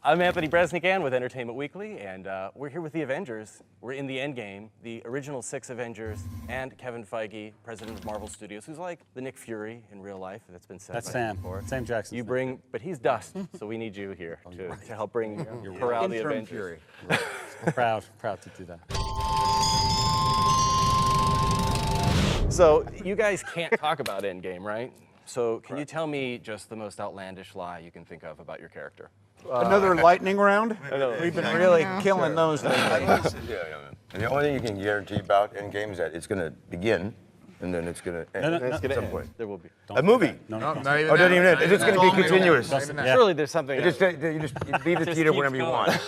I'm Anthony Bresnikan with Entertainment Weekly, and we're here with the Avengers. We're in the Endgame, the original 6 Avengers, and Kevin Feige, president of Marvel Studios, who's like the Nick Fury in real life. That's been said. That's by Sam. before. Sam Jackson. You bring, but he's dust, so we need you here to help bring corral the Avengers. Fury. Proud to do that. So you guys can't talk about Endgame, right? So can you tell me just the most outlandish lie you can think of about your character? Another lightning round? We've been really killing those lately. And the only thing you can guarantee about Endgame is that it's going to begin, and then it's going to end at some point. There will be. A movie. No, Oh, it doesn't even end. It's just going to be continuous. Surely there's something. You just leave the theater whenever you want.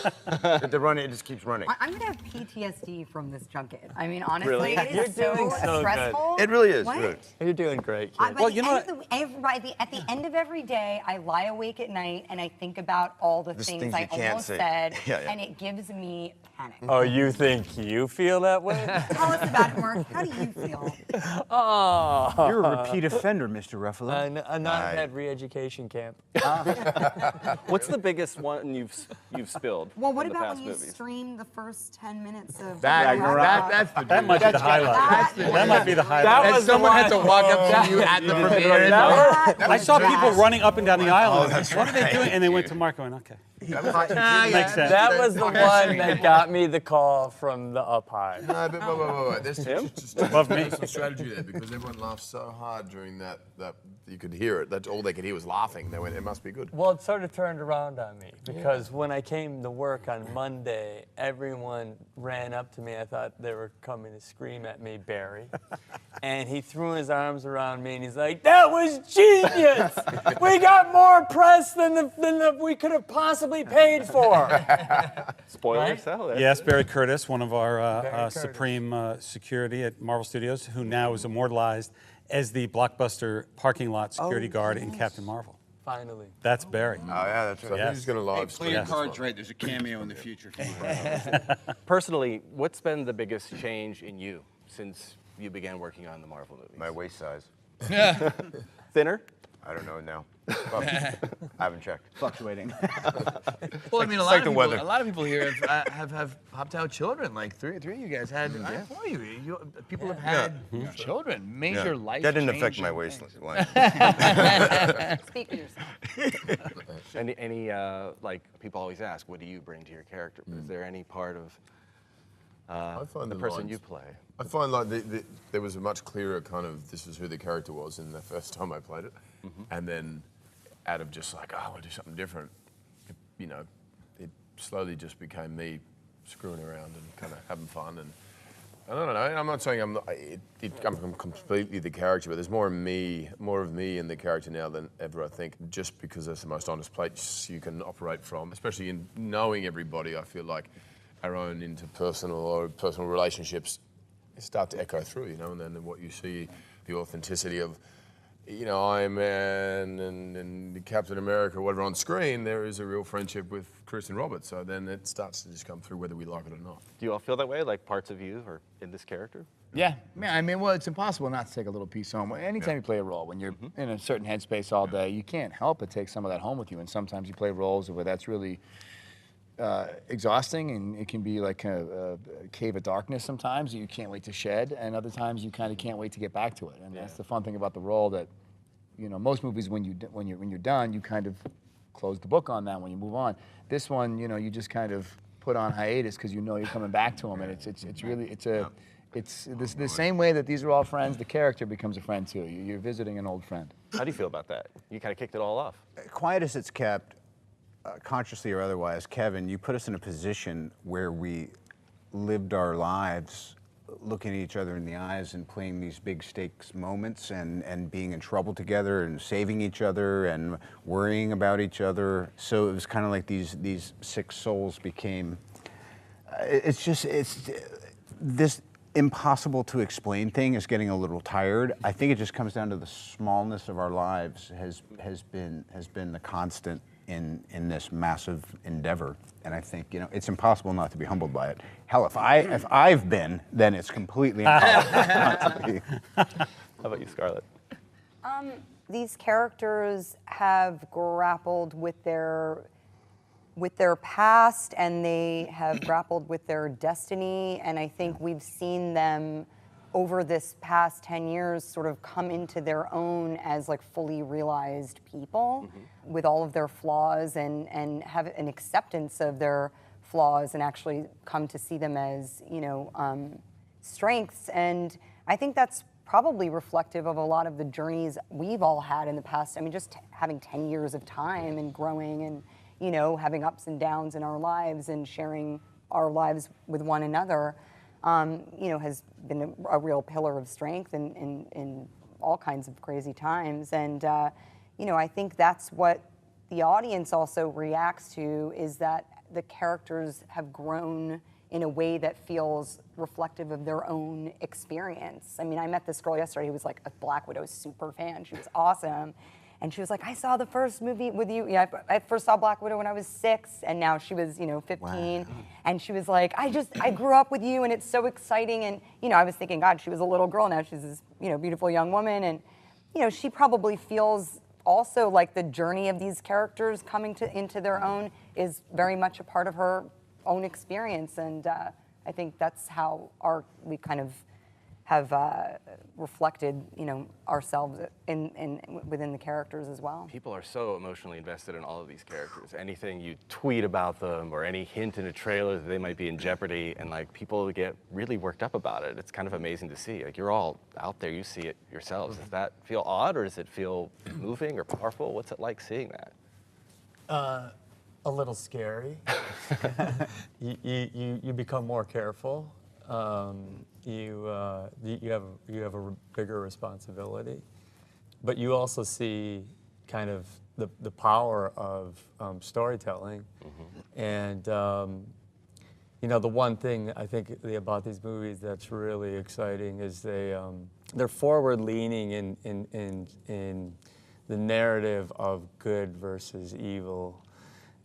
The run, it just keeps running. I'm gonna have PTSD from this junket. I mean, honestly, Really? it is so stressful. It really is. What? Really. You're doing great, kid. Well, you know at the end of every day, I lie awake at night and I think about all the things things I you can't almost say. said, Yeah. and it gives me panic. Oh, you think you feel that way? Tell us about it, Mark. How do you feel? Oh. You're a repeat offender, Mr. Ruffalo. I'm not at re-education camp. What's the biggest one you've spilled? Well, what from the about past when you movies? stream the first 10 minutes of That Might be the highlight. That might be the highlight. That was someone had to walk up to you at the premiere. I saw people running up and down the aisle. What are they doing? And they went to Mark going, okay. Makes sense. That was the one that got me the call from the up high. No, but wait. There's just Above me. some strategy there because everyone laughed so hard during that you could hear it. That's all they could hear was laughing. They went, it must be good. Well, it sort of turned around on me because when I came to work on Monday, everyone ran up to me. I thought they were coming to scream at me, Barry. And he threw his arms around me and he's like, "That was genius! We got more press than we could have possibly paid for." Spoilers, right? Yes, Barry Curtis, one of our supreme security at Marvel Studios, who now is immortalized as the blockbuster parking lot security guard in Captain Marvel. Finally. That's Barry. Oh, yeah, that's right. Who's going to live Play stream your this cards one? right. There's a cameo in the future. Personally, what's been the biggest change in you since you began working on the Marvel movies? My waist size. Thinner? I don't know now. I haven't checked. Fluctuating. Well, I mean, a like the weather. lot of people here have popped out children. Like three of you guys had. Before you, people have had children, major life. That didn't affect changing my things. waistline. Speak for yourself. Any like people always ask, what do you bring to your character? Is there any part of the person you play? I find like there was a much clearer kind of this is who the character was in the first time I played it, and then out of just like I want to do something different, it slowly just became me screwing around and kind of having fun and I don't know. I'm not saying I'm completely the character, but there's more of me in the character now than ever. I think just because that's the most honest place you can operate from, especially in knowing everybody. I feel like our own interpersonal relationships start to echo through, and then what you see, the authenticity of, Iron Man and Captain America, whatever on screen, there is a real friendship with Chris and Robert. So then it starts to just come through whether we like it or not. Do you all feel that way, like parts of you are in this character? Yeah, I mean, well, it's impossible not to take a little piece home. Anytime you play a role, when you're in a certain headspace all day, you can't help but take some of that home with you. And sometimes you play roles where that's really exhausting, and it can be like a cave of darkness sometimes that you can't wait to shed, and other times you kind of can't wait to get back to it. And that's the fun thing about the role that, most movies when you're done, you kind of close the book on that when you move on. This one, you just kind of put on hiatus because you're coming back to them, and it's the same way that these are all friends. The character becomes a friend too. You're visiting an old friend. How do you feel about that? You kind of kicked it all off. Quiet as it's kept, consciously or otherwise, Kevin, you put us in a position where we lived our lives looking at each other in the eyes and playing these big stakes moments and being in trouble together and saving each other and worrying about each other. So it was kind of like these 6 souls became, it's this impossible to explain thing is getting a little tired. I think it just comes down to the smallness of our lives has been the constant in this massive endeavor, and I think it's impossible not to be humbled by it. Hell, if I've been, then it's completely impossible not to be. How about you, Scarlett? These characters have grappled with their with their past, and they have grappled with their destiny. And I think we've seen them over this past 10 years sort of come into their own as like fully realized people with all of their flaws, and have an acceptance of their flaws and actually come to see them as, strengths. And I think that's probably reflective of a lot of the journeys we've all had in the past. I mean, just having 10 years of time and growing and, having ups and downs in our lives and sharing our lives with one another, has been a real pillar of strength in all kinds of crazy times. And, I think that's what the audience also reacts to, is that the characters have grown in a way that feels reflective of their own experience. I mean, I met this girl yesterday who was like a Black Widow super fan. She was awesome. And she was like, I saw the first movie with you. Yeah, I first saw Black Widow when I was 6, and now she was, 15. Wow. And she was like, I grew up with you, and it's so exciting. And, I was thinking, God, she was a little girl, now she's this, beautiful young woman. And, she probably feels also like the journey of these characters coming into their own is very much a part of her own experience. And I think that's how we kind of have reflected, ourselves within the characters as well. People are so emotionally invested in all of these characters. Anything you tweet about them or any hint in a trailer that they might be in jeopardy, and like people get really worked up about it. It's kind of amazing to see. Like, you're all out there, you see it yourselves. Does that feel odd, or does it feel moving or powerful? What's it like seeing that? A little scary. You become more careful. You have a bigger responsibility, but you also see kind of the power of storytelling. And the one thing I think about these movies that's really exciting is they're forward leaning in the narrative of good versus evil,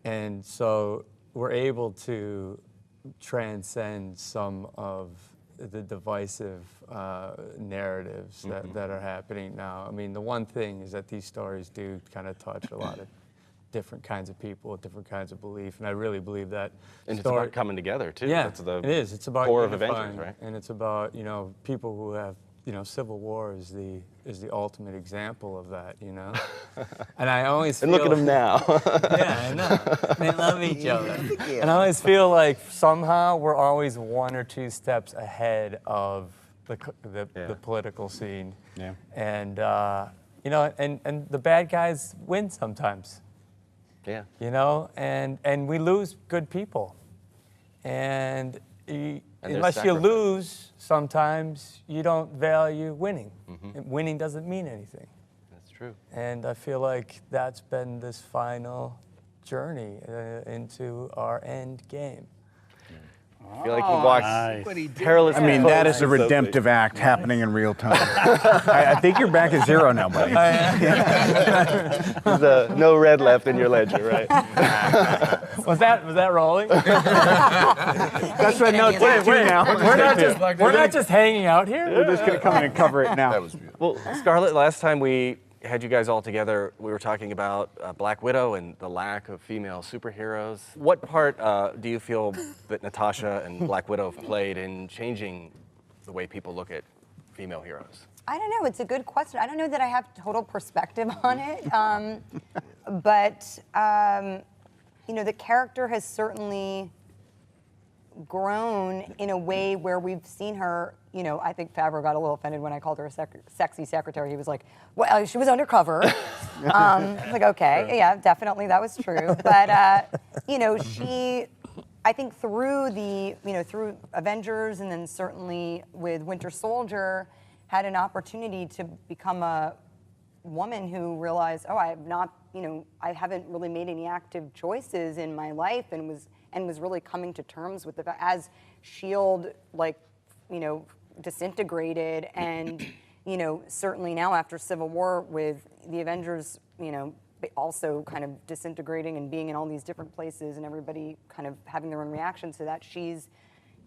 and so we're able to transcend some of the divisive narratives that are happening now. I mean, the one thing is that these stories do kind of touch a lot of different kinds of people, different kinds of belief, and I really believe that. And it's about coming together too. Yeah, that's the it is. It's about core of unifying, Avengers, right? and it's about people who have Civil War is the ultimate example of that. And I always and look at them now. Yeah, I know. They love each other. And I always feel like somehow we're always one or two steps ahead of the political scene. Yeah. And and the bad guys win sometimes. Yeah. And we lose good people. And there's unless you sacrifice. lose, sometimes you don't value winning. Winning doesn't mean anything. That's true. And I feel like that's been this final journey into our end game. I feel like you walked Nice. perilous. I mean, that is a redemptive act happening in real time. I think you're back at 0 now, buddy. There's no red left in your ledger, right? Was that rolling? That's what no take 2 now. We're not just hanging out here. We're just going to come in and cover it now. That was beautiful. Well, Scarlett, last time we had you guys all together, we were talking about Black Widow and the lack of female superheroes. What part do you feel that Natasha and Black Widow have played in changing the way people look at female heroes? I don't know. It's a good question. I don't know that I have total perspective on it. But the character has certainly grown in a way where we've seen her, I think Favreau got a little offended when I called her a sexy secretary. He was like, well, she was undercover. I was like, okay, yeah, definitely that was true. But, she, I think through through Avengers and then certainly with Winter Soldier, had an opportunity to become a woman who realized, oh, I haven't really made any active choices in my life, and was really coming to terms with the fact, as S.H.I.E.L.D. disintegrated, and certainly now after Civil War with the Avengers, also kind of disintegrating and being in all these different places and everybody kind of having their own reactions to that, she's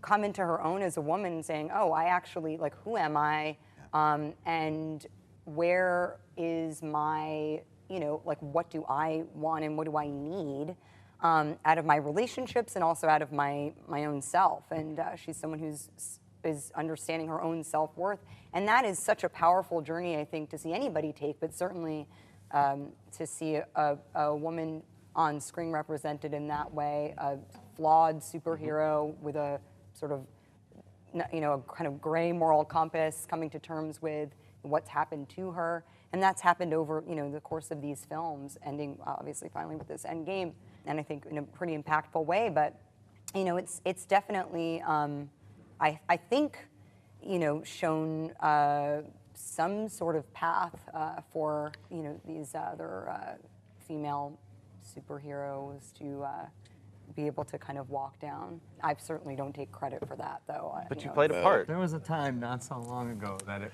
come into her own as a woman, saying, oh, I actually, who am I? And where is my, what do I want and what do I need? out of my relationships and also out of my own self. And she's someone is understanding her own self-worth. And that is such a powerful journey, I think, to see anybody take, but certainly to see a woman on screen represented in that way, a flawed superhero with a sort of, a kind of gray moral compass, coming to terms with what's happened to her. And that's happened over, the course of these films, ending obviously finally with this Endgame, and I think in a pretty impactful way. But, it's definitely, I think, shown some sort of path for, these other female superheroes to be able to kind of walk down. I certainly don't take credit for that, though. But you played a part. There was a time not so long ago that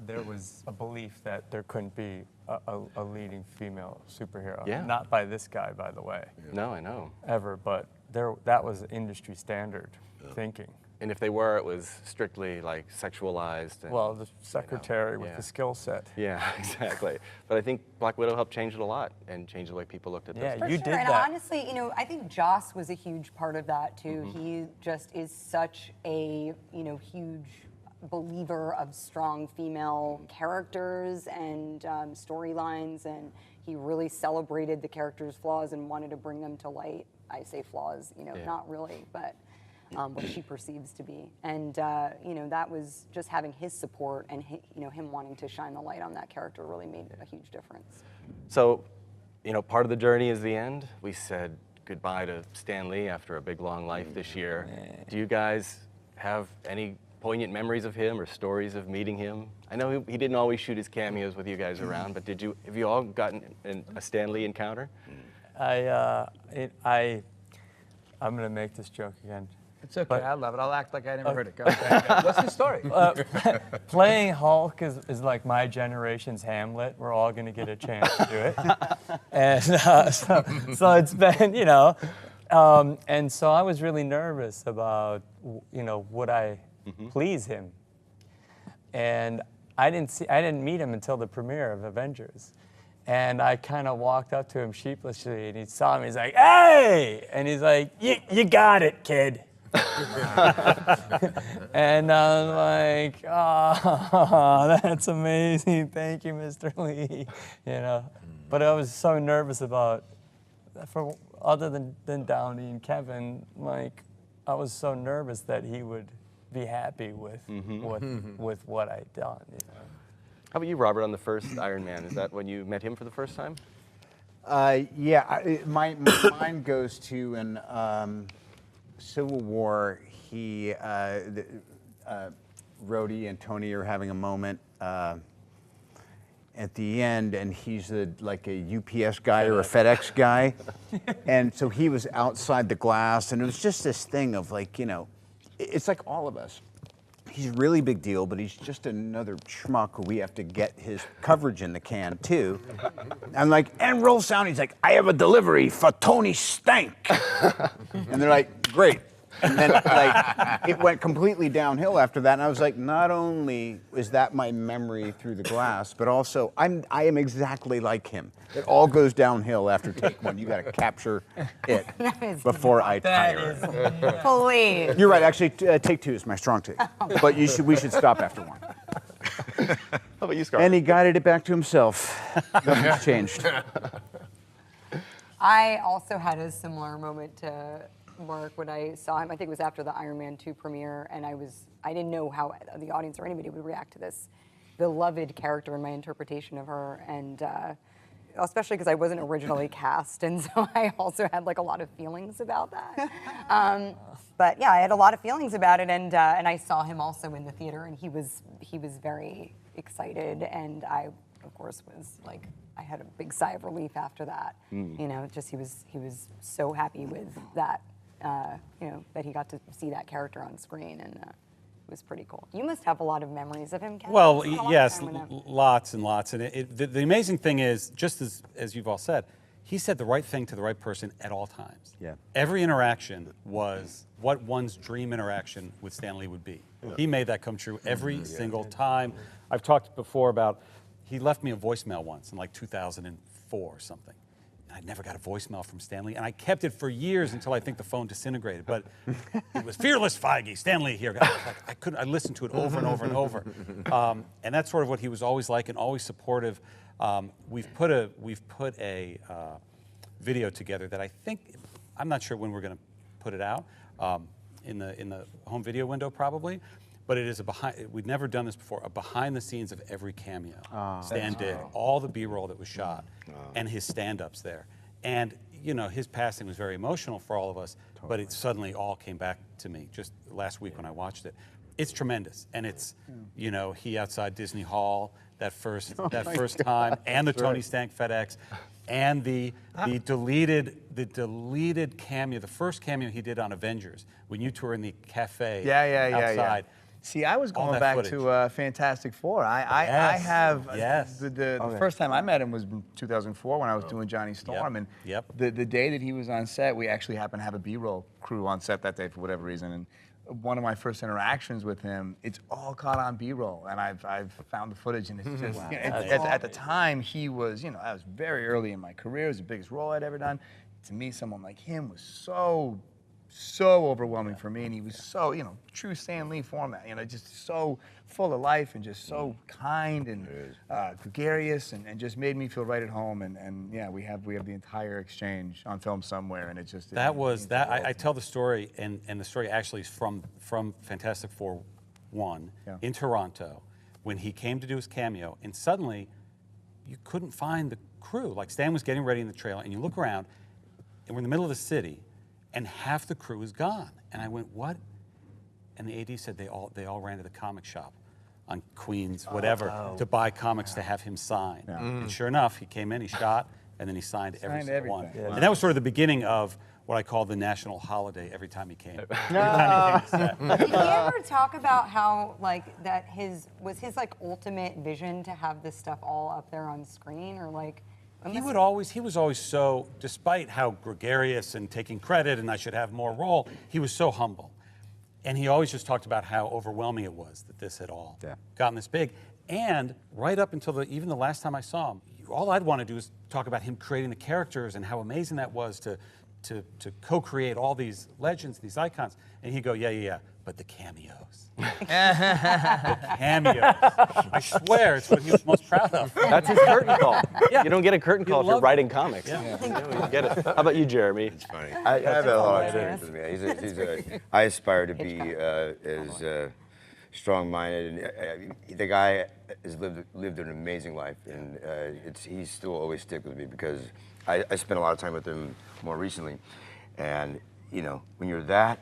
there was a belief that there couldn't be a leading female superhero. Yeah. Not by this guy, by the way. No, I know. Ever, but that was industry standard thinking. And if they were, it was strictly like sexualized. And, Well, the secretary with yeah. the skill set. Yeah, exactly. But I think Black Widow helped change it a lot and change the way people looked at Yeah, those. For you sure. did And that. honestly, I think Joss was a huge part of that too. He just is such a, huge believer of strong female characters and storylines, and he really celebrated the characters' flaws and wanted to bring them to light. I say flaws, not really, but what she perceives to be. And, that was just having his support and, him wanting to shine the light on that character really made a huge difference. So, part of the journey is the end. We said goodbye to Stan Lee after a big, long life this year. Do you guys have any poignant memories of him or stories of meeting him? I know he didn't always shoot his cameos with you guys around, but have you all gotten a Stan Lee encounter? I'm going to make this joke again. It's okay. But- I love it. I'll act like I never heard it. Go ahead. What's the story? Playing Hulk is like my generation's Hamlet. We're all going to get a chance to do it. And so it's been, and so I was really nervous about, would I please him? And I didn't meet him until the premiere of Avengers. And I kind of walked up to him sheepishly, and he saw me. He's like, "Hey!" And he's like, "You got it, kid." And I was like, "Oh, that's amazing! Thank you, Mr. Lee." But I was so nervous about, other than Downey and Kevin, like, I was so nervous that he would be happy with what I'd done. How about you, Robert, on the first Iron Man? Is that when you met him for the first time? My mind goes to in Civil War. Rhodey and Tony are having a moment at the end, and he's like a UPS guy or a FedEx guy, and so he was outside the glass, and it was just this thing of like, it's like all of us. He's a really big deal, but he's just another schmuck who we have to get his coverage in the can too. I'm like, and roll sound. He's like, I have a delivery for Tony Stank. And they're like, great. And then it went completely downhill after that. And I was like, not only is that my memory through the glass, but also I am exactly like him. It all goes downhill after take one. You got to capture it before I tire. Please. You're right. Actually, take two is my strong take. But we should stop after one. How about you, Scarlett? And he guided it back to himself. Nothing's changed. I also had a similar moment to Mark when I saw him. I think it was after the Iron Man 2 premiere, and I didn't know how the audience or anybody would react to this beloved character and my interpretation of her, and especially because I wasn't originally cast, and so I also had like a lot of feelings about that. But yeah, I had a lot of feelings about it, and I saw him also in the theater, and he was very excited, and I, of course, was like, I had a big sigh of relief after that. Just he was so happy with that. That he got to see that character on screen, and it was pretty cool. You must have a lot of memories of him, Kevin. Well, You spent a lot of yes, time with him. lots and lots. And the amazing thing is, just as you've all said, he said the right thing to the right person at all times. Yeah. Every interaction was what one's dream interaction with Stan Lee would be. He made that come true every single time. I've talked before about, he left me a voicemail once in like 2004 or something. I never got a voicemail from Stan Lee, and I kept it for years until I think the phone disintegrated. But it was "Fearless Feige, Stan Lee here." I listened to it over and over and over, and that's sort of what he was always like, and always supportive. We've put a video together that I'm not sure when we're going to put it out, in the home video window probably. But it is we'd never done this before, a behind the scenes of every cameo Stan did, all the B-roll that was shot, and his stand-ups there. And, his passing was very emotional for all of us, but it suddenly all came back to me just last week when I watched it. It's tremendous, and it's, he outside Disney Hall that first time, and the Tony Stank FedEx, and the deleted cameo, the first cameo he did on Avengers, when you two were in the cafe outside. See, I was going back to Fantastic Four. I have the first time I met him was in 2004 when I was doing Johnny Storm, and the day that he was on set, we actually happened to have a B-roll crew on set that day for whatever reason, and one of my first interactions with him, it's all caught on B-roll, and I've found the footage, and it's just at the time he was, I was very early in my career. It was the biggest role I'd ever done. To me, someone like him was so overwhelming for me, and he was so, true Stan Lee format, just so full of life and just so kind and gregarious, and just made me feel right at home. And yeah, we have the entire exchange on film somewhere, and it just I tell the story, and the story actually is from Fantastic Four 1 in Toronto, when he came to do his cameo, and suddenly you couldn't find the crew. Like, Stan was getting ready in the trailer, and you look around, and we're in the middle of the city, and half the crew is gone. And I went, what? And the AD said they all ran to the comic shop on Queens, whatever, to buy comics to have him sign. And sure enough, he came in, he shot, and then he signed every single one. And that was sort of the beginning of what I call the national holiday every time he came. Every time he came to set. Did he ever talk about how, that was his ultimate vision to have this stuff all up there on screen, or he was always so, despite how gregarious and taking credit and I should have more role, he was so humble. And he always just talked about how overwhelming it was that this had all gotten this big. And right up until even the last time I saw him, all I'd want to do is talk about him creating the characters and how amazing that was to co-create all these legends, these icons. And he'd go, yeah, but the cameos. The cameos. I swear, it's what he was most proud of. That's his curtain call. You don't get a curtain call if you're writing comics. You get it. How about you, Jeremy? It's funny. I have a lot of experience with me. I aspire to be as strong-minded, and the guy has lived an amazing life, and he's still always stick with me because I spent a lot of time with him more recently, and when you're that,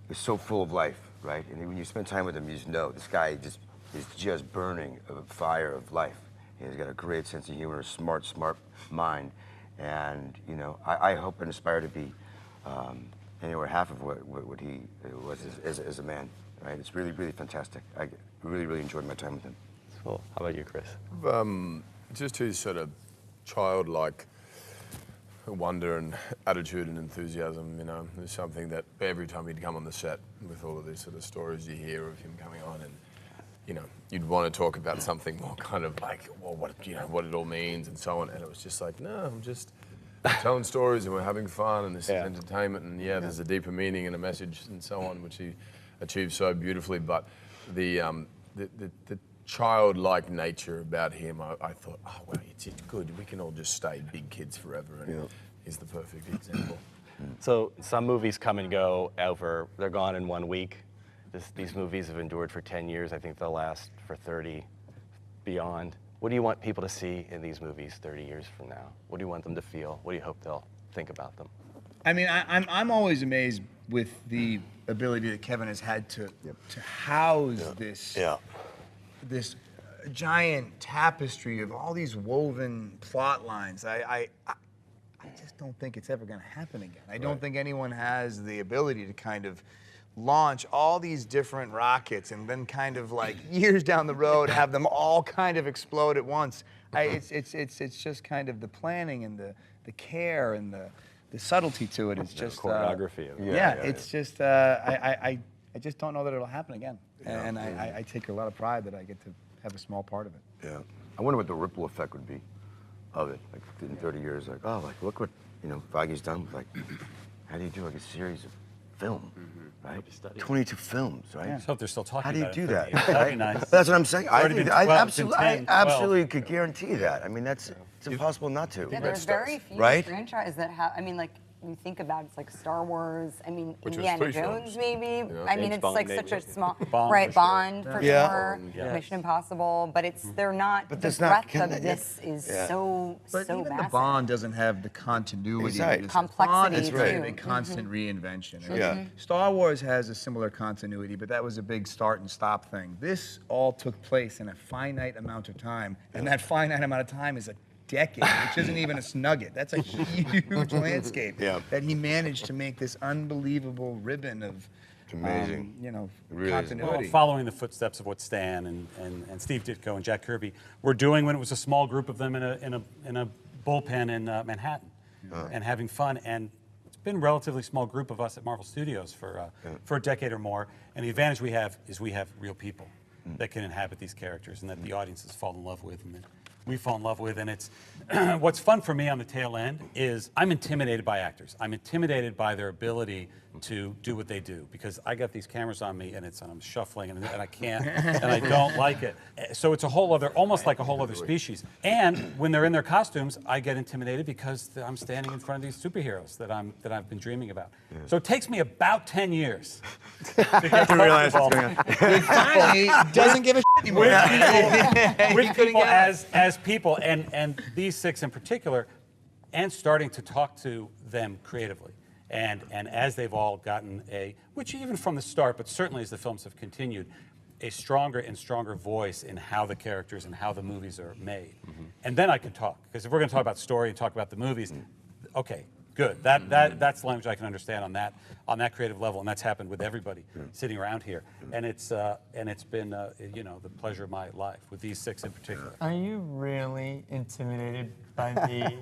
you're so full of life, right? And when you spend time with him, you just know this guy is just burning a fire of life. He's got a great sense of humor, a smart mind, and I hope and aspire to be anywhere half of what he was as a man. Right? It's really, really fantastic. I really enjoyed my time with him. Cool. How about you, Chris? Just his sort of childlike wonder and attitude and enthusiasm, there's something that every time he'd come on the set with all of these sort of stories you hear of him coming on, and you'd want to talk about something more kind of what it all means and so on, and it was just like, no, I'm just telling stories and we're having fun and this is entertainment, and there's a deeper meaning and a message and so on, which he achieved so beautifully. But the childlike nature about him, I thought, oh well, it's good. We can all just stay big kids forever, and he's the perfect example. So some movies come and go they're gone in 1 week. These movies have endured for 10 years. I think they'll last for 30 beyond. What do you want people to see in these movies 30 years from now? What do you want them to feel? What do you hope they'll think about them? I mean, I'm always amazed with the ability that Kevin has had to house this giant tapestry of all these woven plot lines. I just don't think it's ever going to happen again. I don't think anyone has the ability to kind of launch all these different rockets and then kind of years down the road have them all kind of explode at once. It's just kind of the planning and the care and the subtlety to it is just choreography. It's just I just don't know that it'll happen again, and I take a lot of pride that I get to have a small part of it. Yeah, I wonder what the ripple effect would be. of it. Like in 30 years, like, oh, like look what Feige's done. Like, how do you do like a series of film, right? 22 films, right? I hope they're still talking How do you about do it. that? That'd be nice. That's what I'm saying. I already been 12, it's been 10, 12. absolutely could guarantee that. I mean, it's impossible not to. Yeah, there's very few right? franchises that have. I mean, like you think about it's like Star Wars. I mean, Which was Indiana 3 Jones, films. maybe. Yeah. I mean, James it's Bond, like maybe. such a small. Bond, right, for sure. Bond for Yeah. sure. Yes. Mission Impossible, but they're not. But the that's not- breadth of this is so But even massive. the Bond doesn't have the continuity. Right. that is- Complexity, Bond is too. really a Right. constant reinvention. I mean, Yeah. Star Wars has a similar continuity, but that was a big start and stop thing. This all took place in a finite amount of time, and that finite amount of time is a decade, which isn't even a snugget. That's a huge landscape that he managed to make this unbelievable ribbon of, amazing. really is. continuity. Well, following the footsteps of what Stan and Steve Ditko and Jack Kirby were doing when it was a small group of them in a bullpen in Manhattan, and having fun. And it's been a relatively small group of us at Marvel Studios for a decade or more. And the advantage we have is we have real people that can inhabit these characters and that the audiences fall in love with and that we fall in love with. And it's what's fun for me on the tail end is I'm intimidated by actors. I'm intimidated by their ability to do what they do because I got these cameras on me and I'm shuffling and I can't and I don't like it. So it's almost like a whole other species. And when they're in their costumes, I get intimidated because I'm standing in front of these superheroes that I've been dreaming about. So it takes me about 10 years to get to realize what's going on. Finally, doesn't give a shit anymore. With people as people, and these 6 in particular, and starting to talk to them creatively. And as they've all gotten which even from the start, but certainly as the films have continued, a stronger and stronger voice in how the characters and how the movies are made. And then I can talk, because if we're going to talk about story and talk about the movies, okay, good. That's language I can understand on that creative level, and that's happened with everybody sitting around here. And it's been the pleasure of my life with these 6 in particular. Are you really intimidated by me?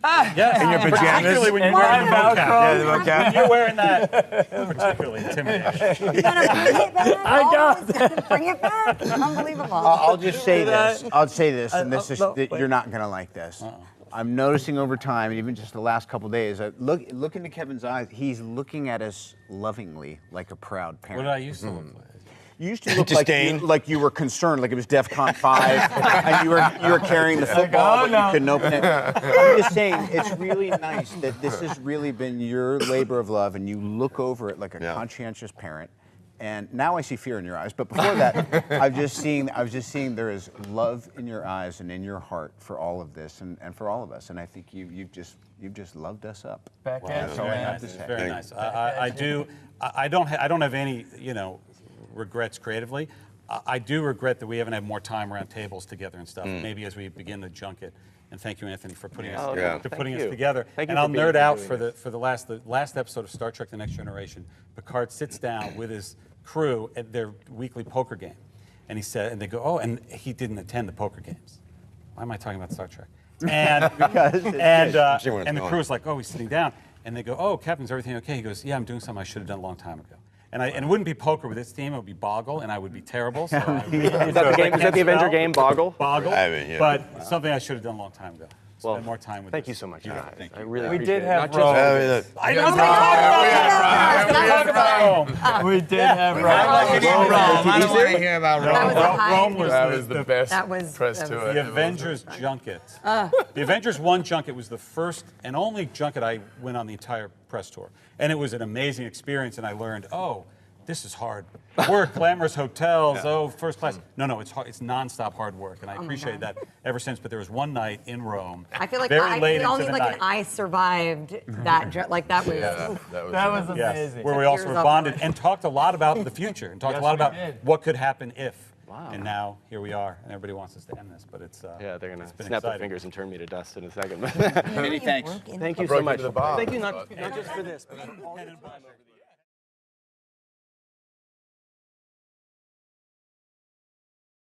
Yes, in your pajamas. Particularly when you're wearing the mocap. Yeah, the mocap. When you're wearing that, particularly intimidating. You gotta bring it back. I got that. Bring it back. It's unbelievable. I'll just say this. I'll say this, and no, wait. you're not gonna like this. I'm noticing over time, even just the last couple days, look into Kevin's eyes. He's looking at us lovingly, like a proud parent. What did I used to look like? You used to look like you were concerned, like it was DEFCON 5, and you were carrying the football, but you couldn't open it. I'm just saying, it's really nice that this has really been your labor of love, and you look over it like a conscientious parent. And now I see fear in your eyes, but before that, I was just seeing there is love in your eyes and in your heart for all of this and for all of us. And I think you've just loved us up. Back at you, Very man. nice. It's very nice. I don't have any regrets creatively. I do regret that we haven't had more time around tables together and stuff. Maybe as we begin the junket. And thank you, Anthony, for putting us together. Thank you and I'll for nerd out doing for the last episode of Star Trek: The Next Generation. Picard sits down with his crew at their weekly poker game, and they go, oh, and he didn't attend the poker games. Why am I talking about Star Trek? And and the crew is like, oh, he's sitting down, and they go, oh, Captain, is everything okay? He goes, yeah, I'm doing something I should have done a long time ago. And it wouldn't be poker with this team; it would be Boggle, and I would be terrible. So Is that the Avenger game, Boggle? Boggle, I mean, yeah. but something I should have done a long time ago. Well, Spend more time with thank this. you so much, Yeah, guys. thank I you. really We appreciate did it. have Not just- Rome. I know. Talk about Rome. We did have Rome. I don't want to hear about That was Rome. a high Rome was That was the best That was- press that to was- it. The Avengers junket. The Avengers 1 junket was the first and only junket I went on the entire press tour. And it was an amazing experience, and I learned, oh, this is hard work, glamorous hotels, first class. No, it's hard. It's nonstop hard work, and I appreciate that ever since. But there was one night in Rome, I feel like very late into only the like night. an I survived that. Like that was. That was Yes, amazing. where we also Years were of bonded work. and talked a lot about the future and talked Yes, a lot we about did. what could happen if. Wow. And now here we are, and everybody wants us to end this, but it's Yeah, they're gonna it's been snap their exciting. fingers and turn me to dust in a second. Many thanks. Thank you so broke much. into the bar. Thank you not just for this, but for all the time over